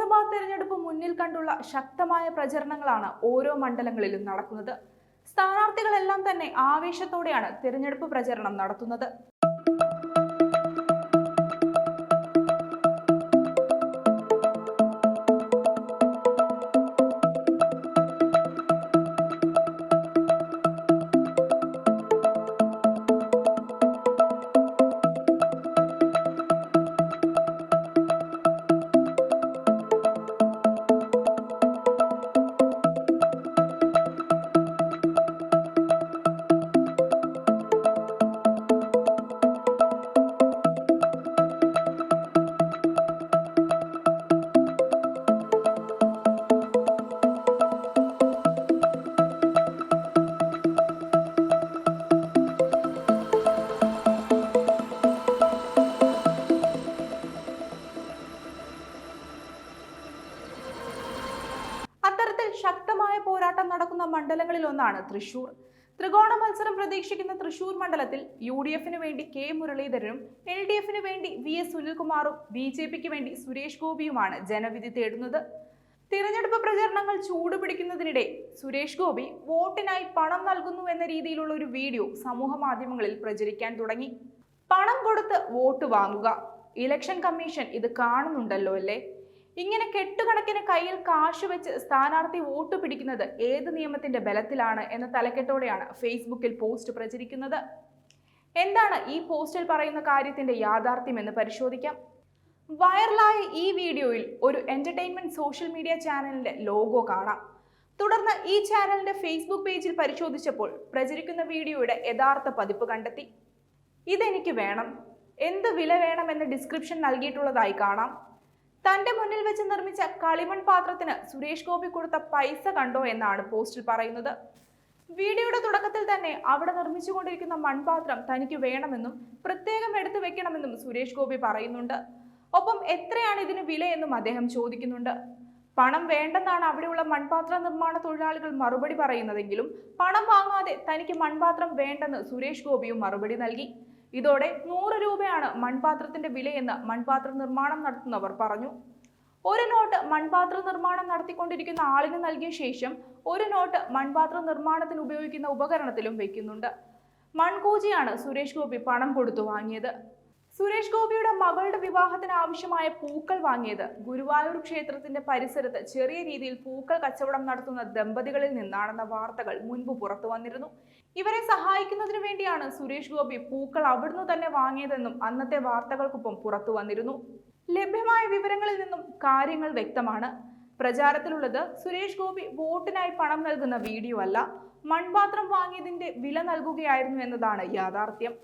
ലോക്സഭാ തെരഞ്ഞെടുപ്പ് മുന്നിൽ കണ്ടുള്ള ശക്തമായ പ്രചരണങ്ങളാണ് ഓരോ മണ്ഡലങ്ങളിലും നടക്കുന്നത്. സ്ഥാനാർത്ഥികളെല്ലാം തന്നെ ആവേശത്തോടെയാണ് തെരഞ്ഞെടുപ്പ് പ്രചരണം നടത്തുന്നത്. അത്തരത്തിൽ ശക്തമായ പോരാട്ടം നടക്കുന്ന മണ്ഡലങ്ങളിൽ ഒന്നാണ് തൃശൂർ. ത്രികോണ മത്സരം പ്രതീക്ഷിക്കുന്ന തൃശൂർ മണ്ഡലത്തിൽ UDFന് വേണ്ടി K മുരളീധരനും LDFന് വേണ്ടി VS സുനിൽകുമാറും BJPക്ക് വേണ്ടി സുരേഷ് ഗോപിയുമാണ് ജനവിധി തേടുന്നത്. തിരഞ്ഞെടുപ്പ് പ്രചരണങ്ങൾ ചൂടുപിടിക്കുന്നതിനിടെ സുരേഷ് ഗോപി വോട്ടിനായി പണം നൽകുന്നു എന്ന രീതിയിലുള്ള ഒരു വീഡിയോ സമൂഹ മാധ്യമങ്ങളിൽ പ്രചരിക്കാൻ തുടങ്ങി. പണം കൊടുത്ത് വോട്ട് വാങ്ങുക, ഇലക്ഷൻ കമ്മീഷൻ ഇത് കാണുന്നുണ്ടല്ലോ അല്ലേ? ഇങ്ങനെ കെട്ടുകണക്കിന് കയ്യിൽ കാശ് വെച്ച് സ്ഥാനാർത്ഥി വോട്ട് പിടിക്കുന്നത് ഏത് നിയമത്തിന്റെ ബലത്തിലാണ് എന്ന തലക്കെട്ടോടെയാണ് ഫേസ്ബുക്കിൽ പോസ്റ്റ് പ്രചരിക്കുന്നത്. എന്താണ് ഈ പോസ്റ്റിൽ പറയുന്ന കാര്യത്തിന്റെ യാഥാർത്ഥ്യം എന്ന് പരിശോധിക്കാം. വൈറലായ ഈ വീഡിയോയിൽ ഒരു എന്റർടൈൻമെന്റ് സോഷ്യൽ മീഡിയ ചാനലിന്റെ ലോഗോ കാണാം. തുടർന്ന് ഈ ചാനലിന്റെ ഫേസ്ബുക്ക് പേജിൽ പരിശോധിച്ചപ്പോൾ പ്രചരിക്കുന്ന വീഡിയോയുടെ യഥാർത്ഥ പതിപ്പ് കണ്ടെത്തി. ഇതെനിക്ക് വേണം, എന്ത് വില വേണം എന്ന ഡിസ്ക്രിപ്ഷൻ നൽകിയിട്ടുള്ളതായി കാണാം. തന്റെ മുന്നിൽ വെച്ച് നിർമ്മിച്ച കളിമൺ പാത്രത്തിന് സുരേഷ് ഗോപി കൊടുത്ത പൈസ കണ്ടോ എന്നാണ് പോസ്റ്റിൽ പറയുന്നത്. വീഡിയോയുടെ തുടക്കത്തിൽ തന്നെ അവിടെ നിർമ്മിച്ചുകൊണ്ടിരിക്കുന്ന മൺപാത്രം തനിക്ക് വേണമെന്നും പ്രത്യേകം എടുത്തു വെക്കണമെന്നും സുരേഷ് ഗോപി പറയുന്നുണ്ട്. ഒപ്പം എത്രയാണ് ഇതിന് വില എന്നും അദ്ദേഹം ചോദിക്കുന്നുണ്ട്. പണം വേണ്ടെന്നാണ് അവിടെയുള്ള മൺപാത്ര നിർമ്മാണ തൊഴിലാളികൾ മറുപടി പറയുന്നതെങ്കിലും പണം വാങ്ങാതെ തനിക്ക് മൺപാത്രം വേണ്ടെന്ന് സുരേഷ് ഗോപിയും മറുപടി നൽകി. ഇതോടെ 100 രൂപയാണ് മൺപാത്രത്തിന്റെ വിലയെന്ന് മൺപാത്ര നിർമ്മാണം നടത്തുന്നവർ പറഞ്ഞു. ഒരു നോട്ട് മൺപാത്ര നിർമ്മാണം നടത്തിക്കൊണ്ടിരിക്കുന്ന ആളിന് നൽകിയ ശേഷം ഒരു നോട്ട് മൺപാത്ര നിർമ്മാണത്തിന് ഉപയോഗിക്കുന്ന ഉപകരണത്തിലും വെക്കുന്നുണ്ട്. മൺകൂജിയാണ് സുരേഷ് ഗോപി പണം കൊടുത്തു വാങ്ങിയത്. സുരേഷ് ഗോപിയുടെ മകളുടെ വിവാഹത്തിന് ആവശ്യമായ പൂക്കൾ വാങ്ങിയത് ഗുരുവായൂർ ക്ഷേത്രത്തിന്റെ പരിസരത്ത് ചെറിയ രീതിയിൽ പൂക്കൾ കച്ചവടം നടത്തുന്ന ദമ്പതികളിൽ നിന്നാണെന്ന വാർത്തകൾ മുൻപ് പുറത്തു വന്നിരുന്നു. ഇവരെ സഹായിക്കുന്നതിന് വേണ്ടിയാണ് സുരേഷ് ഗോപി പൂക്കൾ അവിടുന്ന് തന്നെ വാങ്ങിയതെന്നും അന്നത്തെ വാർത്തകൾക്കൊപ്പം പുറത്തു വന്നിരുന്നു. ലഭ്യമായ വിവരങ്ങളിൽ നിന്നും കാര്യങ്ങൾ വ്യക്തമാണ്. പ്രചാരത്തിലുള്ളത് സുരേഷ് ഗോപി വോട്ടിനായി പണം നൽകുന്ന വീഡിയോ അല്ല, മൺപാത്രം വാങ്ങിയതിന്റെ വില നൽകുകയായിരുന്നു എന്നതാണ് യാഥാർത്ഥ്യം.